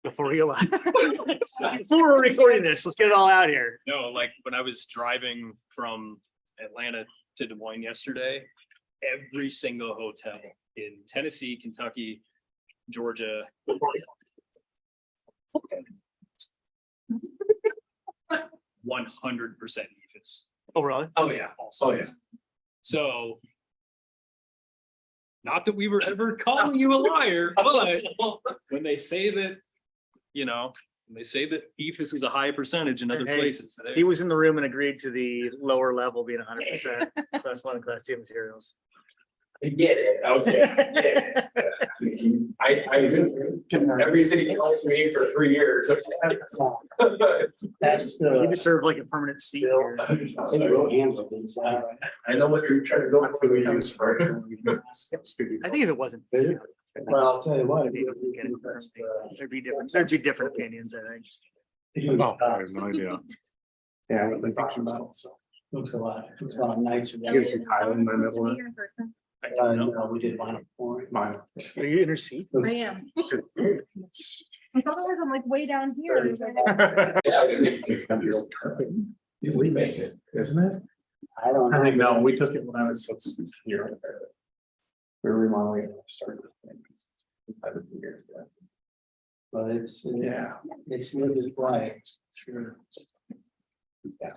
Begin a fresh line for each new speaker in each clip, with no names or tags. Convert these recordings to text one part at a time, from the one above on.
before you left. Before we're recording this, let's get it all out here.
No, like when I was driving from Atlanta to Des Moines yesterday, every single hotel in Tennessee, Kentucky, Georgia. 100% EFIS.
Oh, really?
Oh, yeah. Oh, yeah. So. Not that we were ever calling you a liar, but when they say that, you know, when they say that EFIS is a high percentage in other
Hey,
places.
He was in the room and agreed to the lower level being 100% class 1 and class 2 materials.
I get it, okay, yeah. Every city calls me for 3 years.
That's
He deserved like a permanent seat here.
I
I know what you're trying to go for.
I think if it wasn't.
Well, I'll tell you what.
There'd be different opinions, I think.
Oh, I have no idea. Yeah, what they talking about, so. Looks a lot nicer. Gives you Kyle in my middle one.
I don't know.
No, we did mine for mine.
Are you in her seat?
I am. I thought it was I'm like way down here.
You miss it, isn't it? I think no, we took it when I was here. We were remodeling it, started. But it's, yeah, it's not just right. Yeah.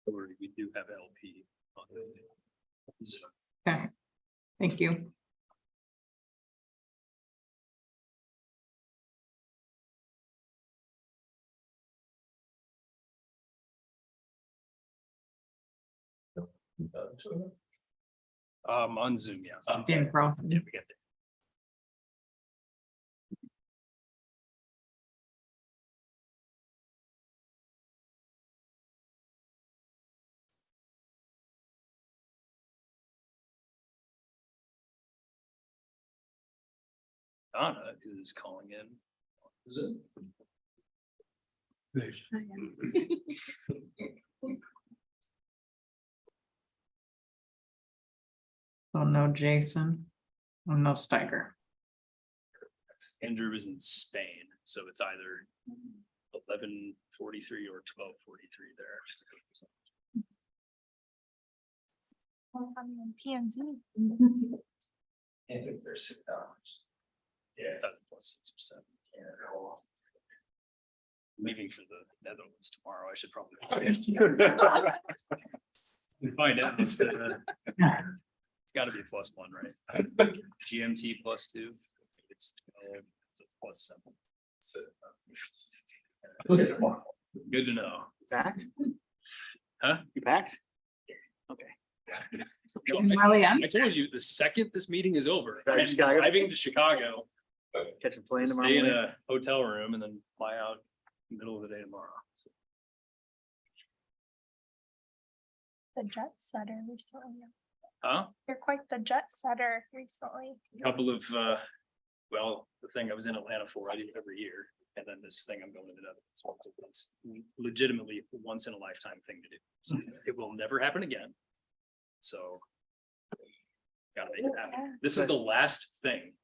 Or we do have LP. On the Zoom.
Okay, thank you.
On Zoom, yeah.
Being pro.
Yeah, we get there. Donna is calling in. Zoom.
Oh, no, Jason. Oh, no, Steiger.
Andrew is in Spain, so it's either 11:43 or 12:43 there. So,
I'm in PNZ.
I think they're $6.
yeah, plus 6%. Yeah. Leaving for the Netherlands tomorrow. I should probably find out. It's got to be +1, right? GMT +2. It's 12, so +7. Good to know.
Packed?
Huh?
You packed? Okay.
Really,
I told you the second this meeting is over,
Right,
I'm
Chicago.
driving to Chicago,
Catch a plane tomorrow
stay in
morning.
a hotel room, and then fly out in the middle of the day tomorrow. So,
The jet setter recently.
huh?
You're quite the jet setter recently.
A couple of well, the thing I was in Atlanta for, I do it every year, and then this thing I'm going to the Netherlands. So it's legitimately a once in a lifetime thing to do. So it will never happen again. So gotta make it happen. This is the last thing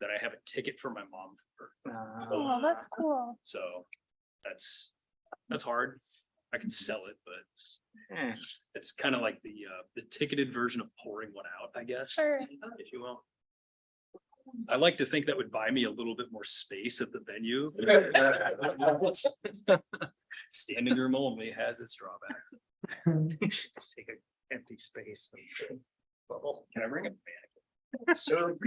that I have a ticket for my mom for.
Oh, that's cool.
So that's hard. I can sell it, but
Eh,
it's kind of like the ticketed version of pouring one out, I guess.
Sure.
If you will. I like to think that would buy me a little bit more space at the venue. Standing room only has its drawbacks.
you should just take an empty space.
Well, can I bring a mannequin? So. I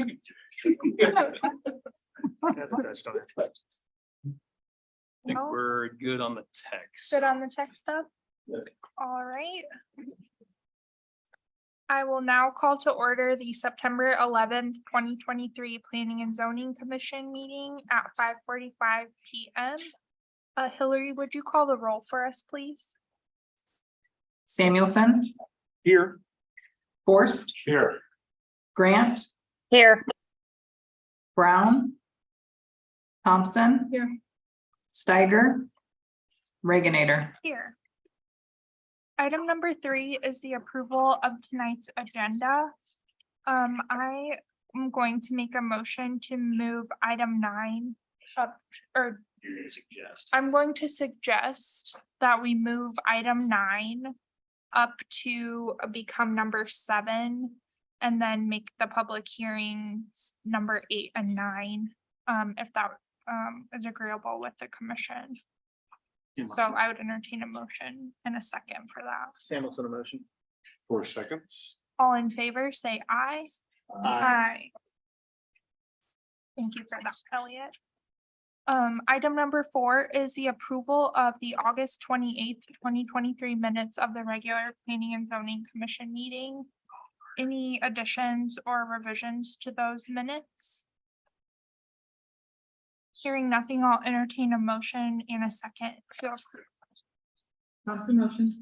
think
No?
we're good on the text.
Good on the tech stuff? All right. I will now call to order the September 11th, 2023 Planning and Zoning Commission meeting at 5:45 PM. Hillary, would you call the roll for us, please?
Samuelson,
Here.
Forst,
Here.
Grant,
Here.
Brown, Thompson.
Here.
Steiger, Reganator.
Here. Item number 3 is the approval of tonight's agenda. I am going to make a motion to move item 9 up, or
You're gonna suggest.
I'm going to suggest that we move item 9 up to become number 7, and then make the public hearings number 8 and 9, if that is agreeable with the commission. So I would entertain a motion in a second for that.
Samuelson, a motion.
4 seconds.
All in favor, say aye. Aye. Thank you for that, Elliot. Item number 4 is the approval of the August 28th, 2023 minutes of the regular Planning and Zoning Commission meeting. Any additions or revisions to those minutes? Hearing nothing, I'll entertain a motion in a second to approve.
Thompson motion.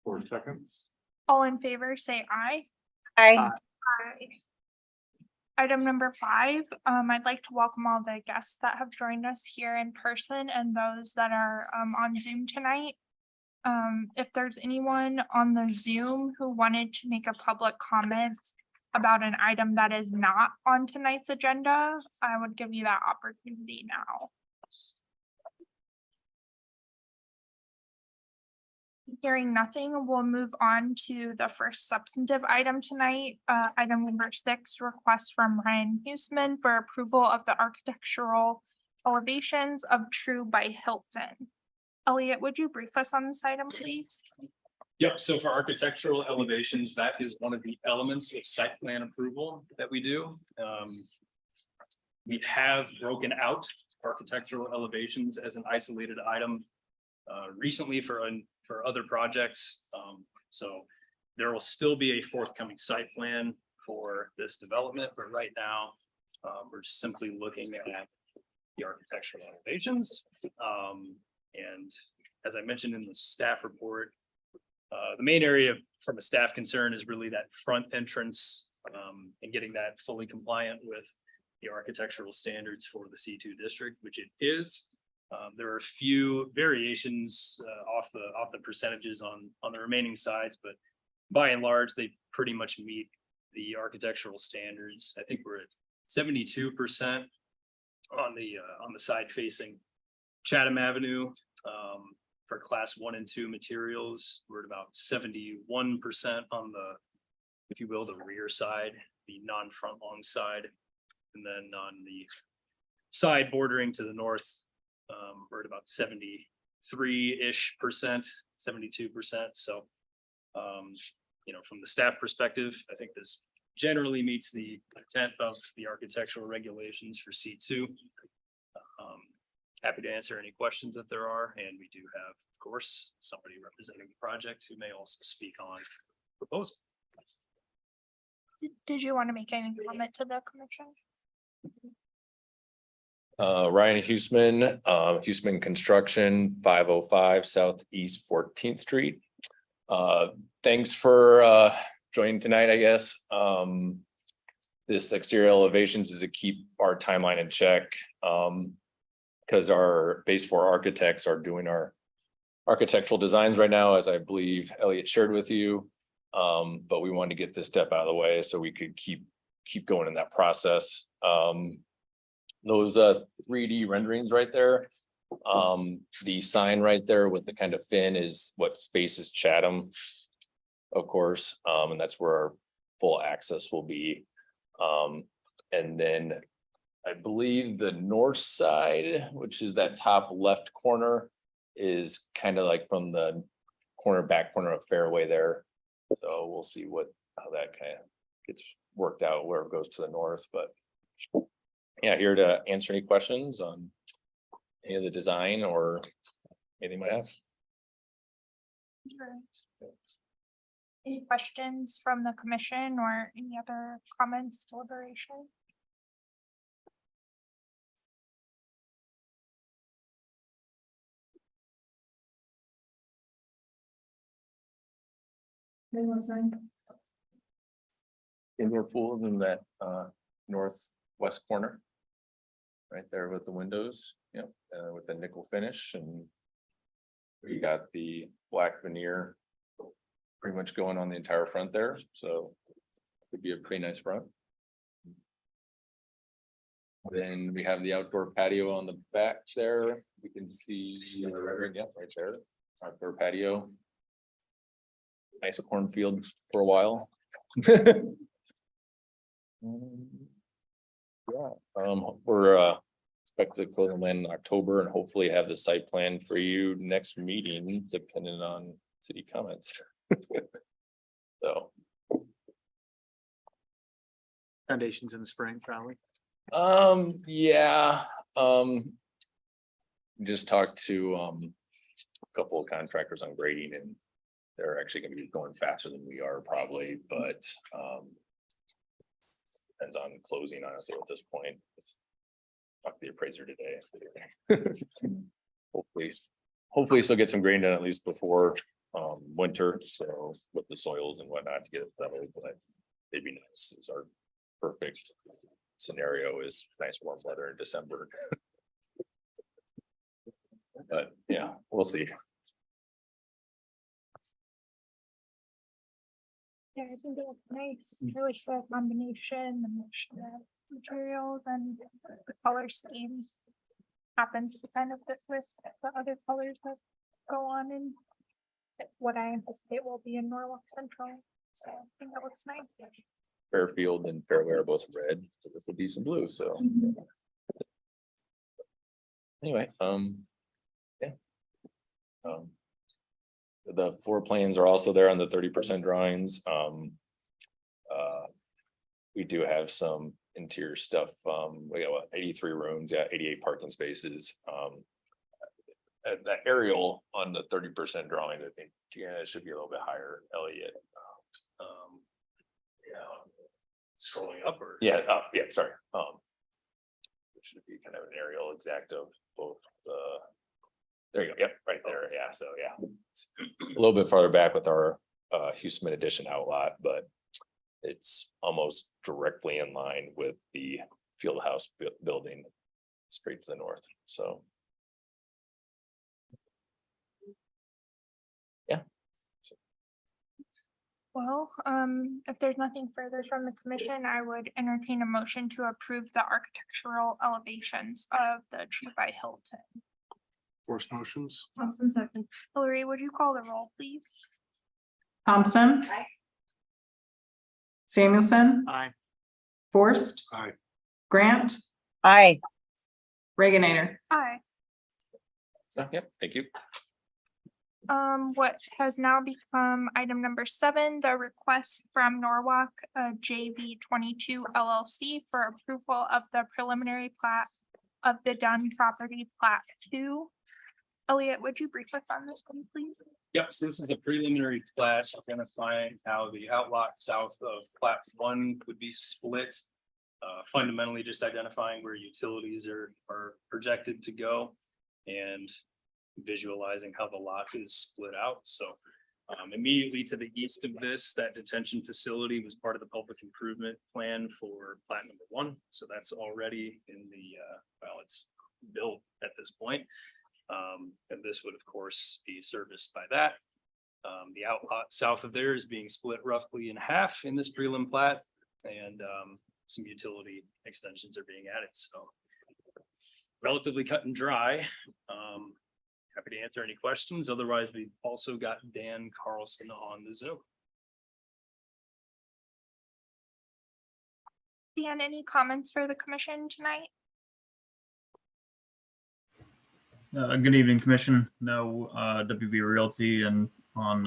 4 seconds.
All in favor, say aye.
Aye.
Aye. Item number 5, I'd like to welcome all the guests that have joined us here in person and those that are on Zoom tonight. If there's anyone on the Zoom who wanted to make a public comment about an item that is not on tonight's agenda, I would give you that opportunity now. Hearing nothing, we'll move on to the first substantive item tonight. Item number 6, request from Ryan Huesman for approval of the architectural elevations of True by Hilton. Elliot, would you brief us on this item, please?
Yep, so for architectural elevations, that is one of the elements of site plan approval that we do. We have broken out architectural elevations as an isolated item recently for other projects. So there will still be a forthcoming site plan for this development, but right now we're simply looking at the architectural elevations. And as I mentioned in the staff report, the main area from a staff concern is really that front entrance and getting that fully compliant with the architectural standards for the C2 district, which it is. There are a few variations off the percentages on the remaining sides, but by and large, they pretty much meet the architectural standards. I think we're at 72% on the side facing Chatham Avenue. For class 1 and 2 materials, we're at about 71% on the, if you will, the rear side, the non-front long side. And then on the side bordering to the north, we're at about 73-ish%, 72%. So, from the staff perspective, I think this generally meets the intent of the architectural regulations for C2. Happy to answer any questions that there are, and we do have, of course, somebody representing the project who may also speak on proposal.
Did you want to make any comment to the commission?
Ryan Huesman, Huesman Construction, 505 Southeast 14th Street. Thanks for joining tonight, I guess. This exterior elevations is to keep our timeline in check. Because our base 4 architects are doing our architectural designs right now, as I believe Elliot shared with you. But we wanted to get this step out of the way so we could keep going in that process. Those 3D renderings right there, the sign right there with the kind of fin is what faces Chatham, of course, and that's where our full access will be. And then I believe the north side, which is that top left corner, is kind of like from the back corner of Fairway there. So we'll see how that kind of gets worked out where it goes to the north, but yeah, here to answer any questions on any of the design or anything you might have.
Sure. Any questions from the commission or any other comments, deliberation?
Indoor pool in that northwest corner. Right there with the windows, yep, with the nickel finish, and We got the black veneer. Pretty much going on the entire front there, so. Could be a pretty nice front. Then we have the outdoor patio on the back there. We can see the rendering, yep, right there. Outdoor patio. Nice cornfield for a while. Yeah, we're expected to close the land in October and hopefully have the site plan for you next meeting, depending on city comments. So.
Foundations in the spring, probably.
Yeah, just talked to, a couple of contractors on grading and they're actually gonna be going faster than we are probably, but, depends on closing honestly at this point. Talk to the appraiser today. Hopefully still get some grain done at least before, winter, so with the soils and whatnot to get it settled, but it'd be nice. It's our perfect scenario is nice warm weather in December. But yeah, we'll see.
Yeah, I think it looks nice. I like the combination, the materials and the color scheme. Happens to kind of fit with the other colors that go on in what I anticipate will be in Norwalk Central. So I think that looks nice.
Fairfield and Fairway are both red, so this would be some blue, so. Anyway, yeah. The floor plans are also there on the 30% drawings, we do have some interior stuff, we got what, 83 rooms, yeah, 88 parking spaces, that aerial on the 30% drawing, I think, yeah, it should be a little bit higher, Elliot.
Yeah. Scrolling up or?
Yeah, yeah, sorry. It should be kind of an aerial exact of both there you go, yep, right there, yeah, so yeah. It's a little bit farther back with our Houston Edition outlot, but it's almost directly in line with the field house building straight to the north, so. Yeah.
Well, if there's nothing further from the commission, I would entertain a motion to approve the architectural elevations of the Tree by Hilton.
Force motions.
Thompson second.
Hillary, would you call the roll, please?
Thompson.
Aye.
Samuelson,
Aye.
Forst.
Aye.
Grant,
Aye.
Reagan.
Aye.
So, yeah, thank you.
What has now become item number 7, the request from Norwalk, JV 22 LLC for approval of the preliminary plat of the Dunn property plat 2. Elliot, would you brief us on this one, please?
Yep, so this is a preliminary plat identifying how the outlot south of plat 1 would be split. Fundamentally just identifying where utilities are projected to go and visualizing how the lot is split out. So immediately to the east of this, that detention facility was part of the public improvement plan for plat number 1. So that's already in the, well, it's built at this point. And this would of course be serviced by that. The outlot south of there is being split roughly in half in this prelim plat, and some utility extensions are being added. So relatively cut and dry. Happy to answer any questions. Otherwise, we've also got Dan Carlson on the Zoom.
Dan, any comments for the commission tonight?
Good evening, Commission. No, WB Realty and on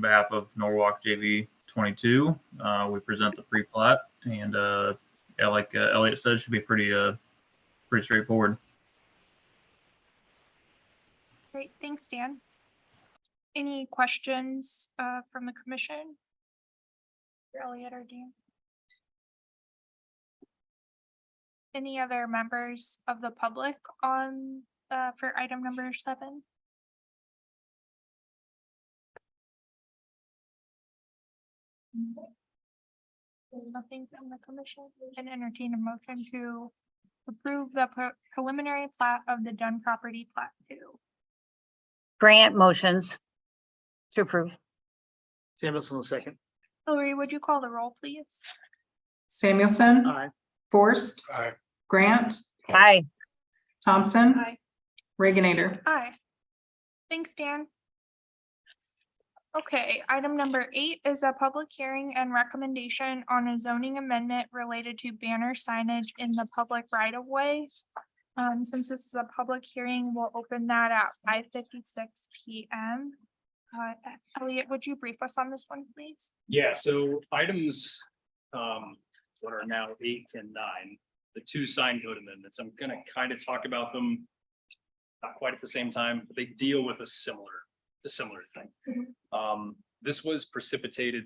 behalf of Norwalk JV 22, we present the pre-plat, and yeah, like Elliot said, it should be pretty straightforward.
Great, thanks, Dan. Any questions from the commission? For Elliot or Dan? Any other members of the public on for item number 7? Nothing from the commission. And entertain a motion to approve the preliminary plat of the Dunn property plat 2.
Grant motions to approve.
Samuelson will second.
Hillary, would you call the roll, please?
Samuelson,
Aye.
Forrest,
Aye.
Grant,
Aye.
Thompson,
Aye.
Reagan.
Aye. Thanks, Dan. Okay, item number 8 is a public hearing and recommendation on a zoning amendment related to banner signage in the public right of way. Since this is a public hearing, we'll open that at 5:56 p.m. Elliot, would you brief us on this one, please?
Yeah, so items that are now 8 and 9, the 2 sign code amendments, I'm gonna kind of talk about them. Not quite at the same time, but they deal with a similar thing. This was precipitated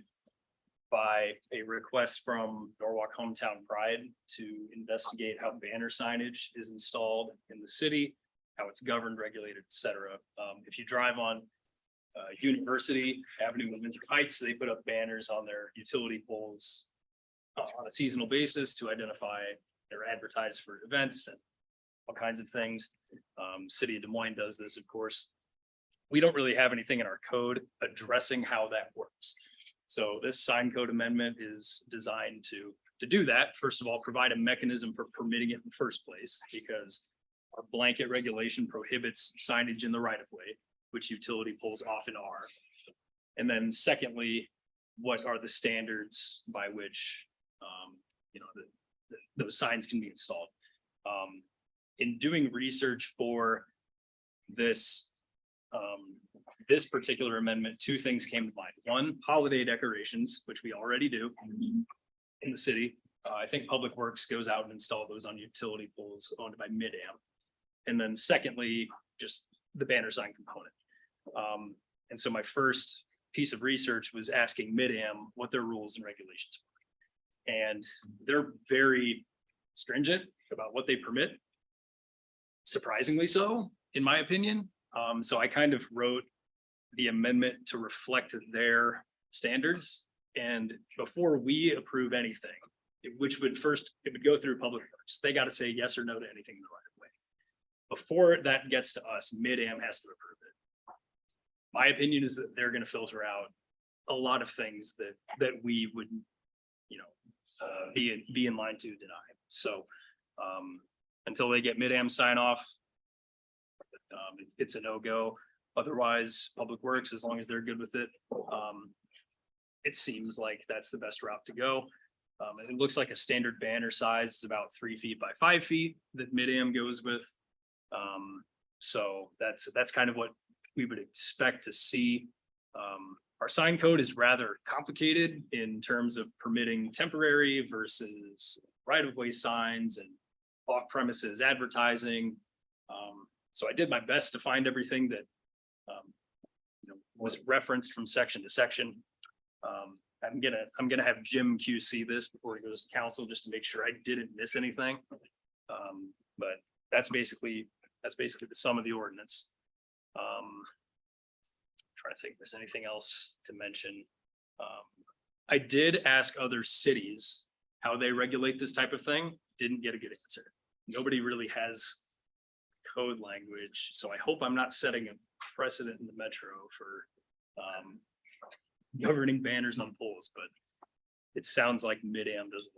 by a request from Norwalk Hometown Pride to investigate how banner signage is installed in the city, how it's governed, regulated, et cetera. If you drive on University Avenue in Windsor Heights, they put up banners on their utility poles on a seasonal basis to identify, they're advertised for events and all kinds of things. City of Des Moines does this, of course. We don't really have anything in our code addressing how that works. So this sign code amendment is designed to do that. First of all, provide a mechanism for permitting it in the first place, because our blanket regulation prohibits signage in the right of way, which utility poles often are. And then secondly, what are the standards by which, those signs can be installed? In doing research for this, this particular amendment, 2 things came to mind. One, holiday decorations, which we already do in the city. I think Public Works goes out and install those on utility poles owned by Mid-Am. And then secondly, just the banner sign component. And so my first piece of research was asking Mid-Am what their rules and regulations were. And they're very stringent about what they permit. Surprisingly so, in my opinion. So I kind of wrote the amendment to reflect their standards. And before we approve anything, which would first, it would go through Public Works. They got to say yes or no to anything in the right of way. Before that gets to us, Mid-Am has to approve it. My opinion is that they're going to filter out a lot of things that we would, be in line to deny. So until they get Mid-Am sign off, it's a no-go. Otherwise, Public Works, as long as they're good with it, it seems like that's the best route to go. And it looks like a standard banner size is about 3 feet by 5 feet that Mid-Am goes with. So that's kind of what we would expect to see. Our sign code is rather complicated in terms of permitting temporary versus right-of-way signs and off-premises advertising. So I did my best to find everything that was referenced from section to section. I'm gonna have Jim QC this before he goes to council, just to make sure I didn't miss anything. But that's basically the sum of the ordinance. Trying to think if there's anything else to mention. I did ask other cities how they regulate this type of thing. Didn't get a good answer. Nobody really has code language, so I hope I'm not setting a precedent in the metro for governing banners on poles, but it sounds like Mid-Am does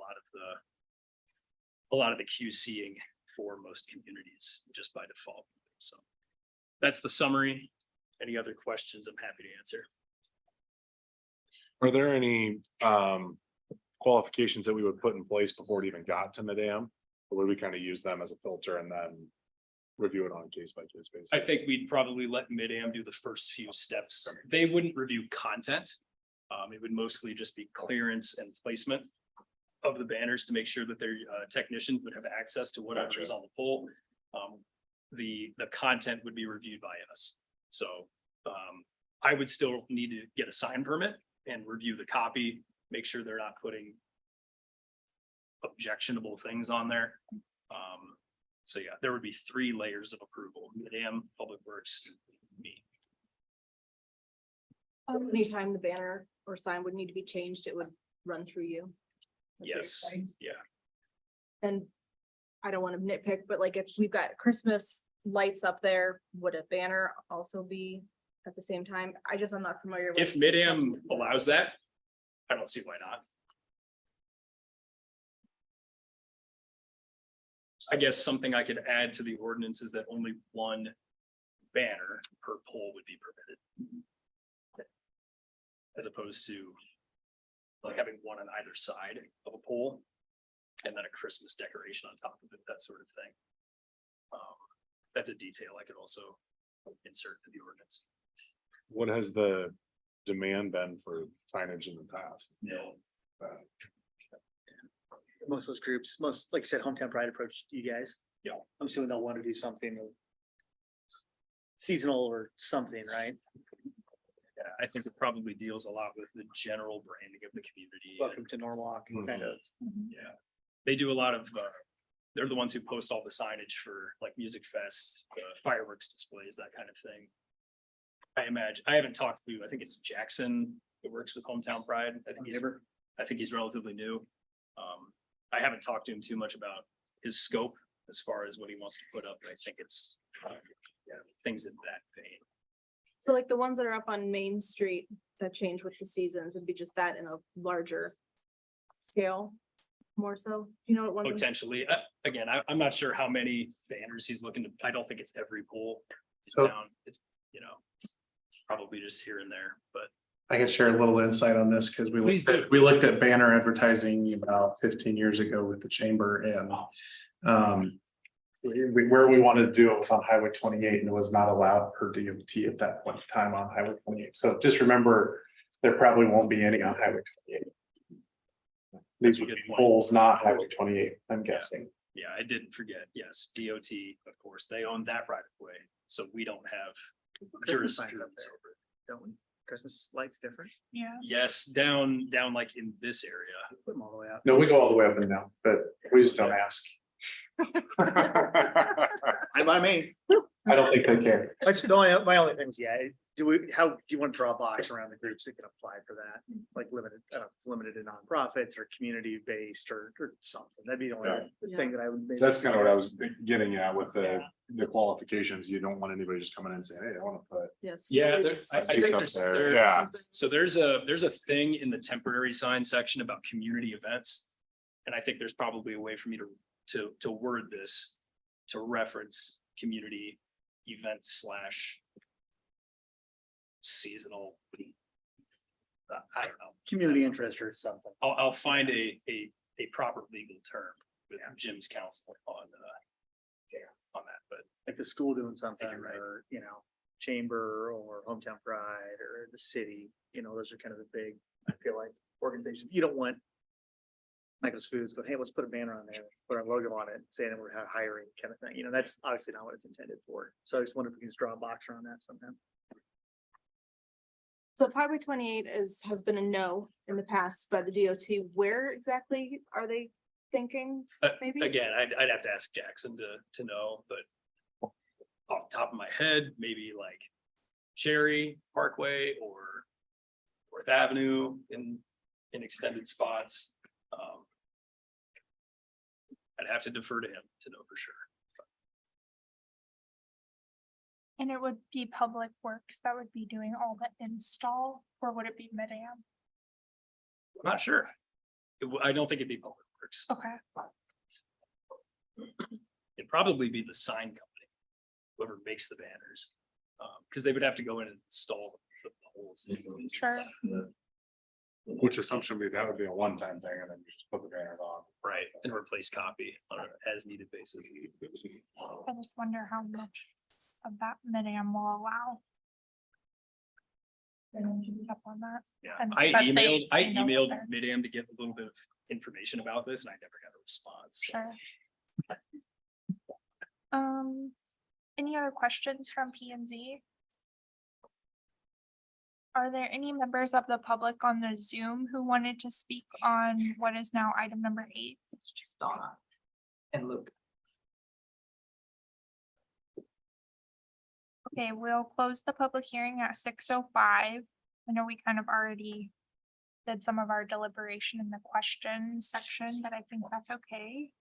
a lot of the QCing for most communities just by default. So that's the summary. Any other questions, I'm happy to answer.
Are there any qualifications that we would put in place before it even got to Mid-Am? Or would we kind of use them as a filter and then review it on a case by case basis?
I think we'd probably let Mid-Am do the first few steps. They wouldn't review content. It would mostly just be clearance and placement of the banners to make sure that their technicians would have access to whatever is on the pole. The content would be reviewed by us. So I would still need to get a sign permit and review the copy, make sure they're not putting objectionable things on there. So yeah, there would be 3 layers of approval: Mid-Am, Public Works, me.
Anytime the banner or sign would need to be changed, it would run through you. That's what you're
Yes,
saying.
yeah.
And I don't want to nitpick, but like if we've got Christmas lights up there, would a banner also be at the same time? I'm not familiar with.
If mid-am allows that, I don't see why not. I guess something I could add to the ordinance is that only one banner per pole would be permitted. As opposed to like having one on either side of a pole and then a Christmas decoration on top of it, that sort of thing. That's a detail I could also insert in the ordinance.
What has the demand been for signage in the past?
No.
Most of those groups, like I said, Hometown Pride approached you guys.
Yeah.
I'm assuming they'll want to do something seasonal or something, right?
Yeah, I think it probably deals a lot with the general branding of the community.
Welcome to Norwalk, kind of.
Yeah, they do a lot of, they're the ones who post all the signage for like Music Fest, fireworks displays, that kind of thing. I imagine, I haven't talked to, I think it's Jackson that works with Hometown Pride. I think he's relatively new. I haven't talked to him too much about his scope as far as what he wants to put up. I think it's, things in that vein.
So like the ones that are up on Main Street that change with the seasons, it'd be just that in a larger scale, more so, you know what ones?
Potentially, again, I'm not sure how many banners he's looking to, I don't think it's every pool.
So-
Down. It's, probably just here and there, but
I can share a little insight on this because
Please do.
we looked at banner advertising about 15 years ago with the chamber and where we wanted to do it was on Highway 28 and it was not allowed per DOT at that point in time on Highway 28. So just remember, there probably won't be any on Highway 28. These would be poles, not Highway 28, I'm guessing.
yeah, I didn't forget. Yes, DOT, of course, they own that right of way, so we don't have
Christmas signs up
jurisprudence
there,
over it.
don't we? Christmas lights different.
Yeah.
Yes, down like in this area.
Put them all the way out.
No, we go all the way up and down, but we just don't ask.
I'm by me.
I don't think they care.
That's my only thing is, how do you want to draw a box around the groups that can apply for that? Like limited, I don't know, if it's limited to nonprofits or community based or something. That'd be the only thing that I would. maybe-
That's kind of what I was getting at with the qualifications. You don't want anybody just coming in and saying, hey, I want to put.
Yes.
Yeah, I
Speak
think
up
there's,
there. Yeah.
so there's a thing in the temporary sign section about community events. And I think there's probably a way for me to word this, to reference community events / seasonal. I don't know.
Community interest or something.
I'll find a proper legal term with Jim's counsel on that, but
Like the school doing something
You're right.
or, chamber or Hometown Pride or the city, those are kind of the big, I feel like, organizations. You don't want Michael's Foods going, hey, let's put a banner on there, put our logo on it, saying that we're hiring kind of thing. That's obviously not what it's intended for. So I just wonder if we can just draw a box around that sometime.
So if Highway 28 has been a no in the past by the DOT, where exactly are they thinking? Maybe?
again, I'd have to ask Jackson to know, but off the top of my head, maybe like Cherry Parkway or Fourth Avenue in extended spots. I'd have to defer to him to know for sure.
And it would be Public Works that would be doing all the install, or would it be mid-am?
I'm not sure. I don't think it'd be Public Works.
Okay,
It'd probably be the sign company, whoever makes the banners. Because they would have to go in and install the poles.
sure.
Which assumption would be that would be a one-time thing and then you just put the banners on.
Right, and replace copy on an as needed basis.
I just wonder how much of that mid-am will allow. Up on that.
Yeah,
And-
I
but
emailed
they know
emailed
better.
Mid-Am to get a little bit of information about this and I never got a response. So
Sure. Any other questions from P and Z? Are there any members of the public on the Zoom who wanted to speak on what is now item number 8?
It's just Donna and Luke.
Okay, we'll close the public hearing at 6:05. I know we kind of already did some of our deliberation in the question section, but I think that's okay.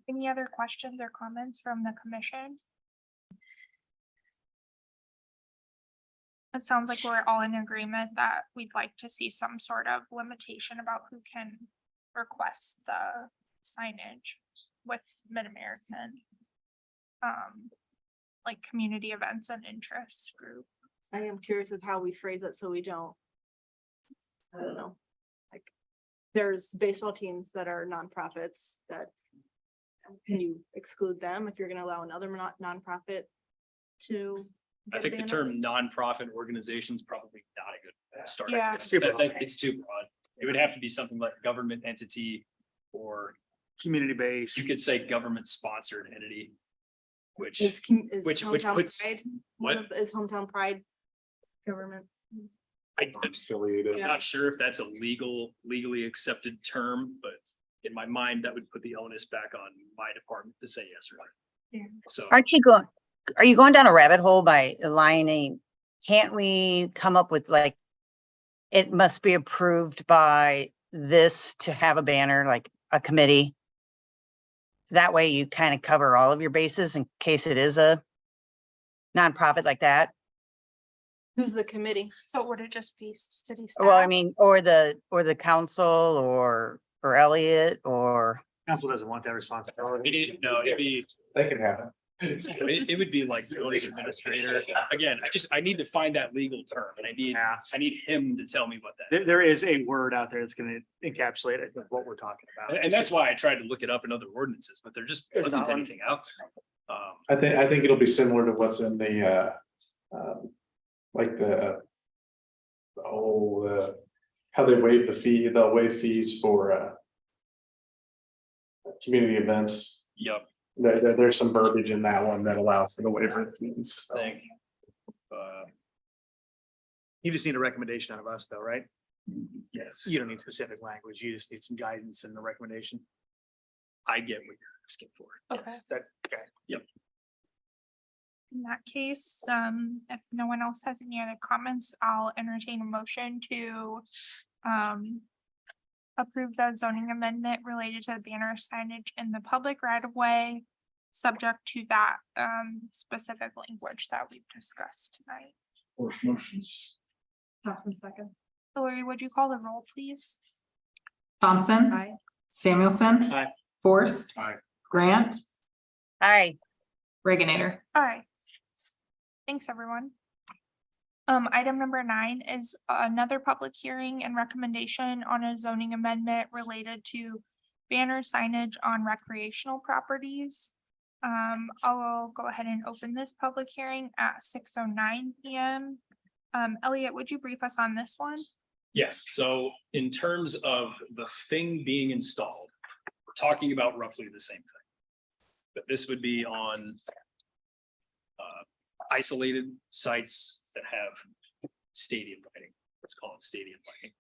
Any other questions or comments from the commission? It sounds like we're all in agreement that we'd like to see some sort of limitation about who can request the signage with Mid-American. Like community events and interest group.
I am curious of how we phrase it so we don't. I don't know. Like, there's baseball teams that are nonprofits that. Can you exclude them if you're gonna allow another nonprofit to?
I
get a
think the
banner?
term nonprofit organization is probably not a good start.
Yeah.
It's too broad. It's too broad. It would have to be something like government entity, or
Community base.
you could say government sponsored entity. Which,
Is
which
Hometown
puts,
Pride
what?
Is Hometown Pride government?
I'm
Affiliated.
Yeah.
not sure if that's a legally accepted term, but in my mind, that would put the onus back on my department to say yes or no.
Yeah.
So.
Are you going down a rabbit hole by aligning? Can't we come up with like, it must be approved by this to have a banner, like a committee? That way you kind of cover all of your bases in case it is a nonprofit like that.
Who's the committee?
So would it just be city staff?
Well, I mean, or the council or Elliot or.
Council doesn't want that responsibility.
It'd be,
They can have it.
it would be like zoning administrator. Again, I need to find that legal term, and I need him to tell me what that is.
There is a word out there that's gonna encapsulate, I think, what we're talking about.
And that's why I tried to look it up in other ordinances, but there just
There's
wasn't
not one.
anything out there.
I think it'll be similar to what's in the, like how they waive the fee, they'll waive fees for, community events.
Yep,
There's some verbiage in that one that allows for the waiver of fees. so.
thing.
You just need a recommendation out of us though, right?
Yes,
You don't need specific language. You just need some guidance and the recommendation.
I get what you're asking for.
Okay.
Yes.
Okay.
In that case, if no one else has any other comments, I'll entertain a motion to approve the zoning amendment related to the banner signage in the public right of way, subject to that specific language that we've discussed tonight.
First motions.
Thompson second.
Hillary, would you call the roll, please?
Thompson.
Aye.
Samuelson.
Aye.
Forrest.
Aye.
Grant.
Hi,
Reagan.
All right. Thanks, everyone. Item number 9 is another public hearing and recommendation on a zoning amendment related to banner signage on recreational properties. I'll go ahead and open this public hearing at 6:09 PM. Elliot, would you brief us on this one?
Yes, so in terms of the thing being installed, we're talking about roughly the same thing. But this would be on isolated sites that have stadium lighting. Let's call it stadium lighting.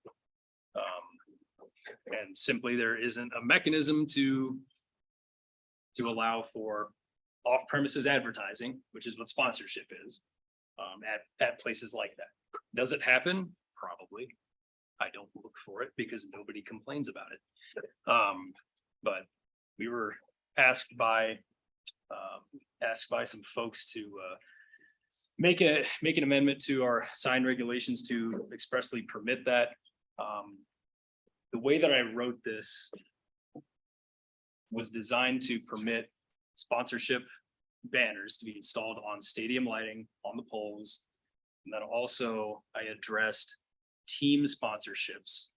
And simply there isn't a mechanism to allow for off-premises advertising, which is what sponsorship is, at places like that. Does it happen? Probably. I don't look for it because nobody complains about it. But we were asked by some folks to make an amendment to our sign regulations to expressly permit that. The way that I wrote this was designed to permit sponsorship banners to be installed on stadium lighting on the poles. And then also I addressed team sponsorships.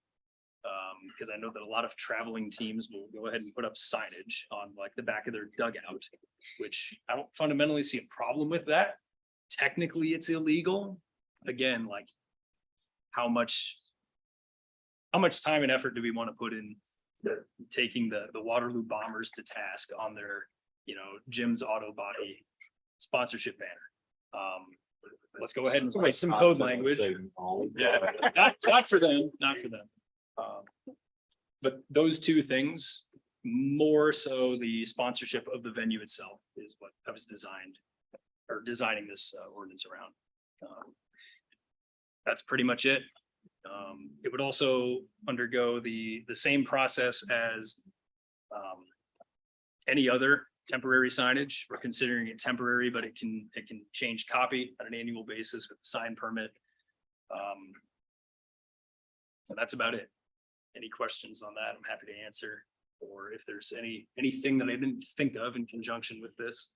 Because I know that a lot of traveling teams will go ahead and put up signage on like the back of their dugout, which I don't fundamentally see a problem with that. Technically, it's illegal. Again, like how much time and effort do we want to put in taking the Waterloo Bombers to task on their, Jim's Auto Body sponsorship banner? Let's go ahead and write some code language. Yeah, not for them, not for them. But those two things, more so the sponsorship of the venue itself is what I was designing this ordinance around. That's pretty much it. It would also undergo the same process as any other temporary signage, we're considering it temporary, but it can change copy on an annual basis with the sign permit. So that's about it. Any questions on that? I'm happy to answer. Or if there's anything that I didn't think of in conjunction with this,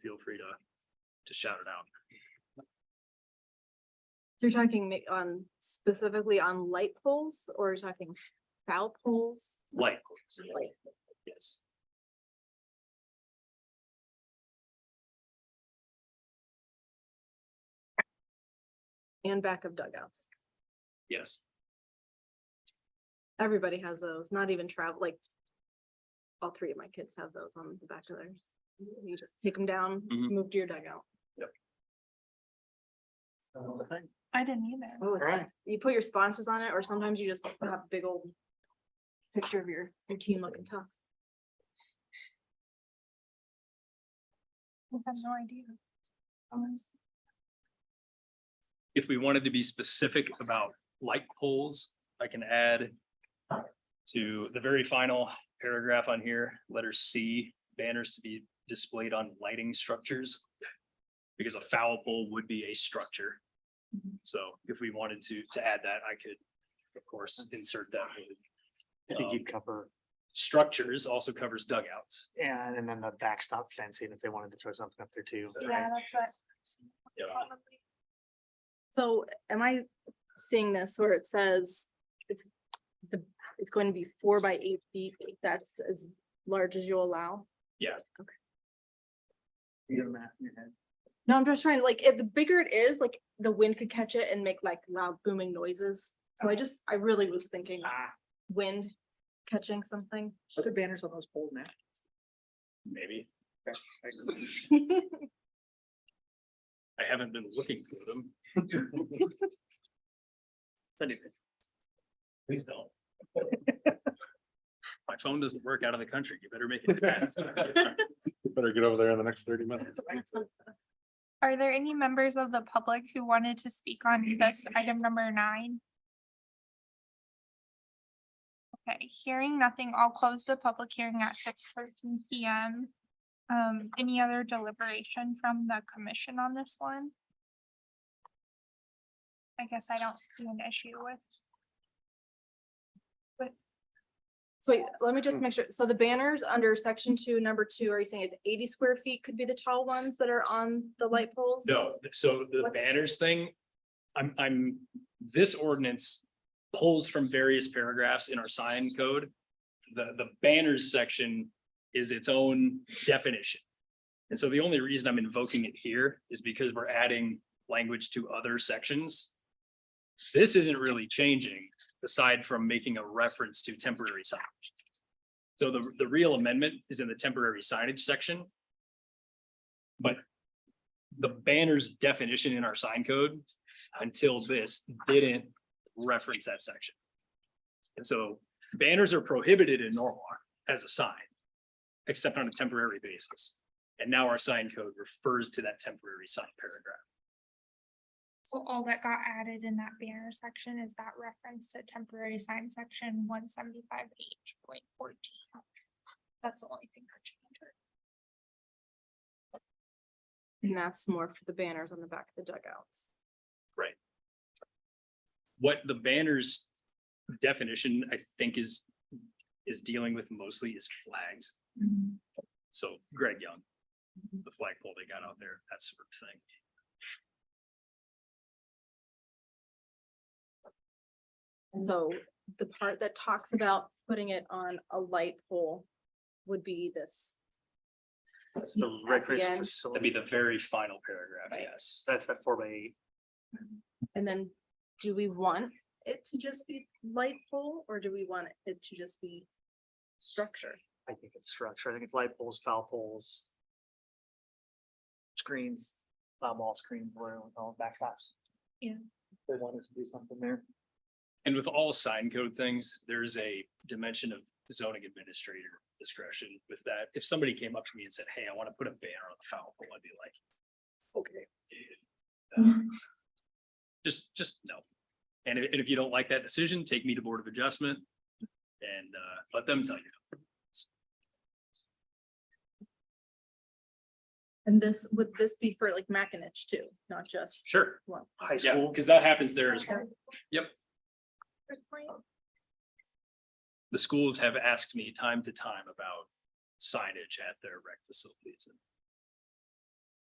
feel free to shout it out.
So you're talking on specifically on light poles or you're talking foul poles?
Light.
Light.
Yes.
And back of dugouts.
Yes.
Everybody has those, not even travel, like. All three of my kids have those on the back of theirs. You just take them down,
Mhm.
move to your dugout.
I didn't either.
Oh, you put your sponsors on it, or sometimes you just have a big old picture of your team looking tough.
I have no idea.
If we wanted to be specific about light poles, I can add to the very final paragraph on here, letter C, banners to be displayed on lighting structures. Because a foul pole would be a structure. So if we wanted to add that, I could, of course, insert that.
I think you'd cover,
Structures also covers dugouts.
yeah, and then the backstop fencing if they wanted to throw something up there too.
Yeah, that's what.
Yeah.
So am I seeing this where it says it's going to be 4 by 8 feet? That's as large as you allow?
Yeah.
Okay.
You have a map in your head.
No, I'm just trying, like, the bigger it is, like, the wind could catch it and make like loud booming noises. So I really was thinking wind catching something.
Are there banners on those poles now?
Maybe.
Okay.
I haven't been looking for them. Please don't. My phone doesn't work out of the country. You better make it fast.
Better get over there in the next 30 minutes.
Are there any members of the public who wanted to speak on this item number 9? Okay, hearing nothing, I'll close the public hearing at 6:13 PM. Any other deliberation from the commission on this one? I guess I don't see an issue with.
So wait, let me just make sure. So the banners under section 2, number 2, are you saying is 80 square feet could be the tall ones that are on the light poles?
No, so the
What's-
banners thing, this ordinance pulls from various paragraphs in our sign code. The banners section is its own definition. And so the only reason I'm invoking it here is because we're adding language to other sections. This isn't really changing, aside from making a reference to temporary signage. So the real amendment is in the temporary signage section. But the banners definition in our sign code until this didn't reference that section. And so banners are prohibited in Norwalk as a sign, except on a temporary basis. And now our sign code refers to that temporary sign paragraph.
So all that got added in that banner section is that reference to temporary sign section 175H.14. That's the only thing that changed.
And that's more for the banners on the back of the dugouts.
Right. What the banners definition, I think, is dealing with mostly is flags. So Greg Young, the flagpole they got out there, that sort of thing.
And so the part that talks about putting it on a light pole would be this.
That's the
at the
recreation
end.
That'd
facility.
be the very final paragraph,
Right.
yes.
That's that 4 by 8.
And then do we want it to just be light pole or do we want it to just be structure?
I think it's structure. I think it's light poles, foul poles. Screens, mall screens, where all backstops.
Yeah.
They wanted to do something there.
And with all sign code things, there's a dimension of zoning administrator discretion with that. If somebody came up to me and said, hey, I want to put a banner on the foul pole, I'd be like, okay. Just no. And if you don't like that decision, take me to Board of Adjustment and let them tell you.
And would this be for like Mackinac too, not just
Sure.
one?
High
Yeah,
school.
because that happens there as well. Yep.
Good point.
The schools have asked me time to time about signage at their rec facilities. And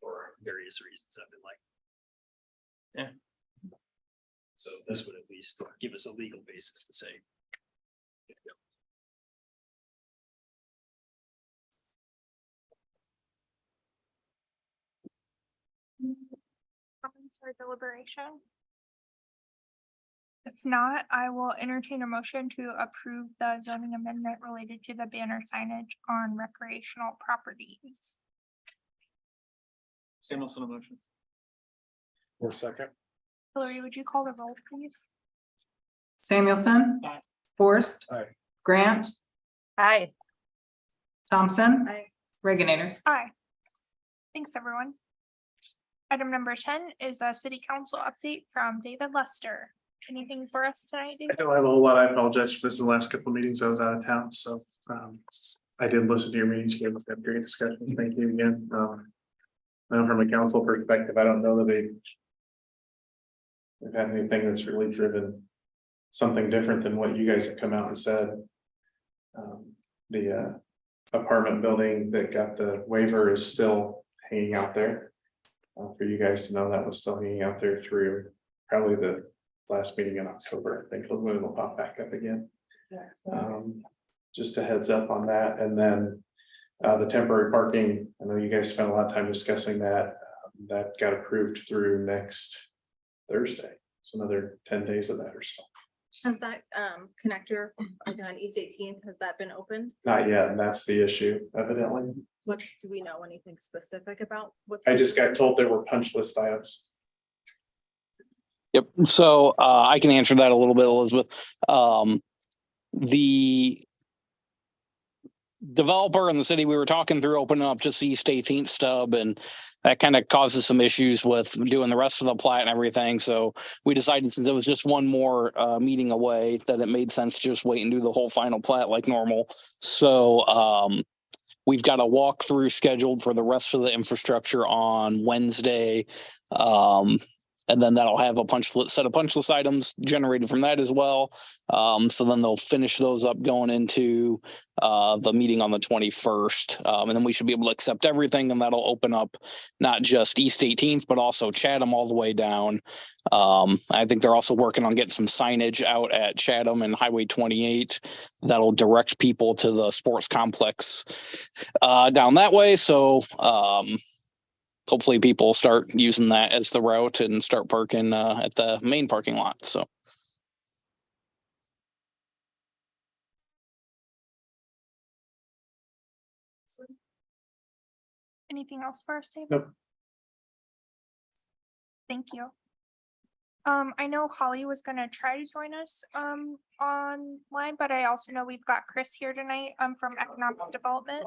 for various reasons, I've been like, yeah. So this would at least give us a legal basis to say.
Comments or deliberation? If not, I will entertain a motion to approve the zoning amendment related to the banner signage on recreational properties.
Samuelson, a motion.
Or second.
Hillary, would you call the roll, please?
Samuelson.
Aye.
Forrest.
Aye.
Grant.
Hi.
Thompson.
Aye.
Reagan.
Aye. Thanks, everyone. Item number 10 is a city council update from David Lester. Anything for us tonight,
I
David?
don't have a whole lot. I apologize for this. The last couple of meetings I was out of town, so I did listen to your meetings. You guys had great discussions. Thank you again. I know from a council perspective, I don't know that we've had anything that's really driven something different than what you guys have come out and said. The apartment building that got the waiver is still hanging out there. For you guys to know, that was still hanging out there through probably the last meeting in October. I think it'll pop back up again. Just a heads up on that. And then the temporary parking, I know you guys spent a lot of time discussing that. That got approved through next Thursday. So another 10 days of that or so.
Has that connector like on East 18th, has that been opened?
Not yet, and that's the issue evidently.
What, do we know anything specific about what?
I just got told there were punch list items.
Yep. So I can answer that a little bit, Elizabeth. The developer in the city, we were talking through opening up just the East 18th stub, and that kind of causes some issues with doing the rest of the plat and everything. So we decided, since it was just one more meeting away, that it made sense to just wait and do the whole final plat like normal. So we've got a walkthrough scheduled for the rest of the infrastructure on Wednesday. And then that'll have a set of punch list items generated from that as well. So then they'll finish those up going into the meeting on the 21st. And then we should be able to accept everything, and that'll open up not just East 18th, but also Chatham all the way down. I think they're also working on getting some signage out at Chatham and Highway 28 that'll direct people to the sports complex down that way. So hopefully people start using that as the route and start parking at the main parking lot. So.
Anything else for us, David?
Nope.
Thank you. I know Holly was gonna try to join us online, but I also know we've got Chris here tonight from Economic Development.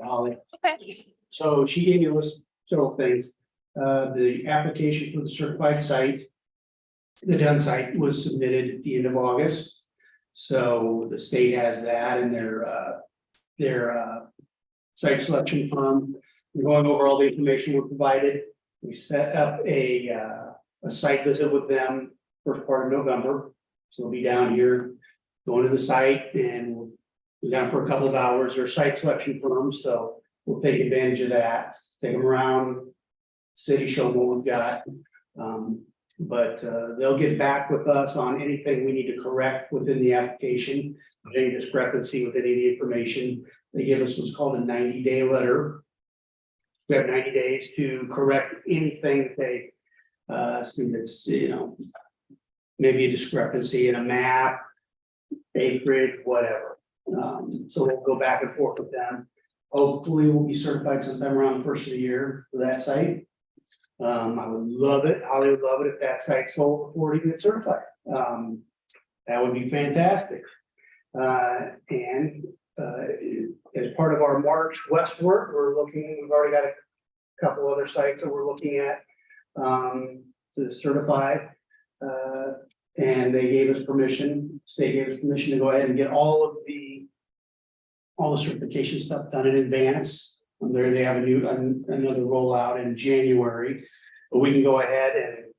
Holly.
Okay.
So she gave you a list, several things. The application for the certified site, the done site was submitted at the end of August. So the state has that in their site selection firm. We're going over all the information we're provided. We set up a site visit with them first part of November. So we'll be down here, going to the site, and we'll be down for a couple of hours. They're site selection firms, so we'll take advantage of that, take them around city, show them what we've got. But they'll get back with us on anything we need to correct within the application, any discrepancy with any of the information. They give us what's called a 90-day letter. We have 90 days to correct anything that they see that's, maybe a discrepancy in a map, acreage, whatever. So we'll go back and forth with them. Hopefully we'll be certified sometime around the first of the year for that site. I would love it. Holly would love it if that site sold before it even gets certified. That would be fantastic. And as part of our march westward, we've already got a couple other sites that we're looking at to certify. And they gave us permission, state gave us permission to go ahead and get all the certification stuff done in advance. There they have another rollout in January, but we can go ahead and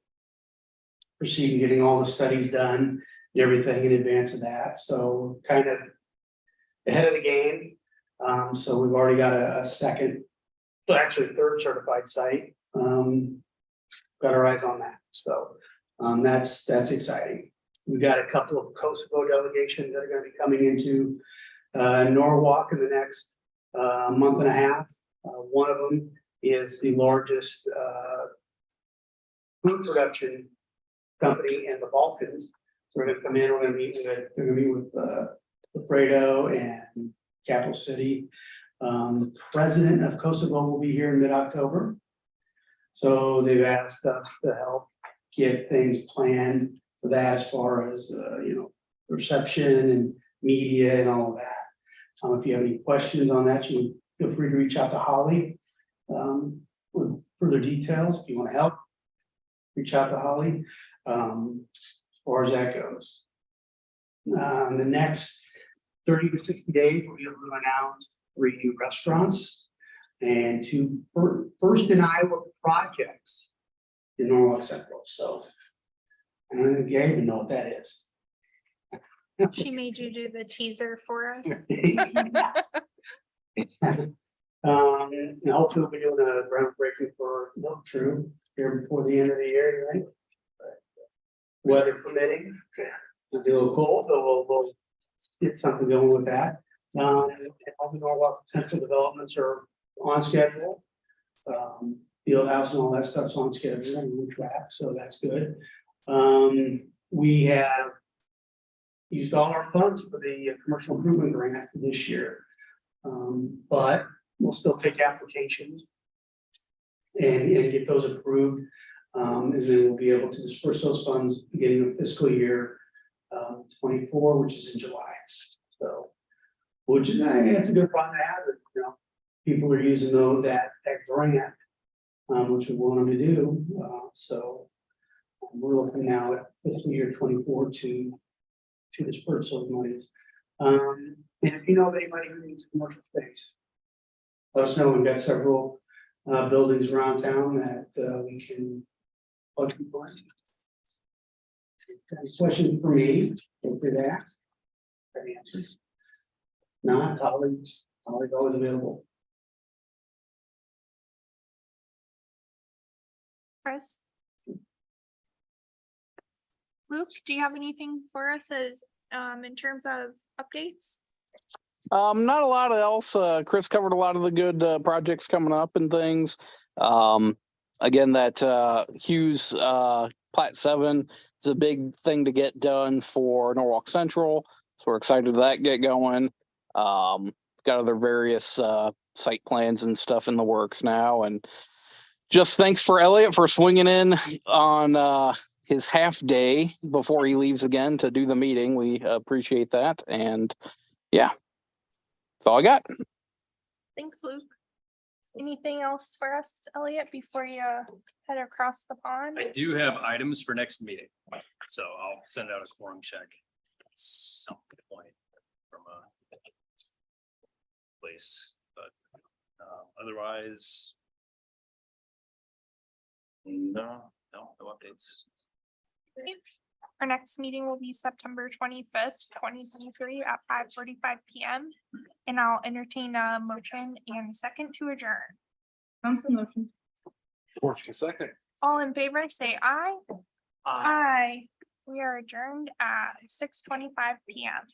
proceed in getting all the studies done, and everything in advance of that, so kind of ahead of the game. So we've already got a second, well, actually a third certified site. Got our eyes on that, so that's exciting. We've got a couple of Kosovo delegations that are gonna be coming into Norwalk in the next month and a half. One of them is the largest food production company in the Balkans. So we're gonna come in, we're gonna meet with Fredo and Capital City. President of Kosovo will be here in mid-October. So they've asked us to help get things planned for that as far as, reception and media and all of that. If you have any questions on that, you feel free to reach out to Holly with further details. If you want to help, reach out to Holly as far as that goes. The next 30 to 60 days, we'll be able to announce 3 new restaurants and 2 first in Iowa projects in Norwalk Central. So I don't think you even know what that is.
She made you do the teaser for us.
And hopefully we'll be doing a groundbreaking for Milk True here before the end of the year, right? Weather permitting, it'll be a little cold, but we'll get something going with that. And all the Norwalk Central developments are on schedule. Field house and all that stuff's on schedule and on track, so that's good. We have used all our funds for the commercial improvement grant for this year. But we'll still take applications and get those approved. And then we'll be able to disperse those funds beginning of fiscal year 24, which is in July. So, which is, it's a good problem to have. People are using that grant, which we want them to do. So we're looking now at fiscal year 24 to disperse those monies. And if you know of anybody who needs commercial space, let us know. We've got several buildings around town that we can plug people in. Any questions for me? Feel free to ask. Any answers? Not, Holly's always available.
Chris? Luke, do you have anything for us as in terms of updates?
Not a lot else. Chris covered a lot of the good projects coming up and things. Again, that Hughes Plat 7 is a big thing to get done for Norwalk Central. So we're excited to that get going. Got other various site plans and stuff in the works now. And just thanks for Elliot for swinging in on his half day before he leaves again to do the meeting. We appreciate that. And yeah, that's all I got.
Thanks, Luke. Anything else for us, Elliot, before you head across the pond?
I do have items for next meeting, so I'll send out a quorum check at some point from a place, but otherwise, no updates.
Our next meeting will be September 25th, 2023 at 5:45 p.m. And I'll entertain a motion and second to adjourn.
Thompson motion.
Second.
All in favor, say aye. Aye. We are adjourned at 6:25 p.m.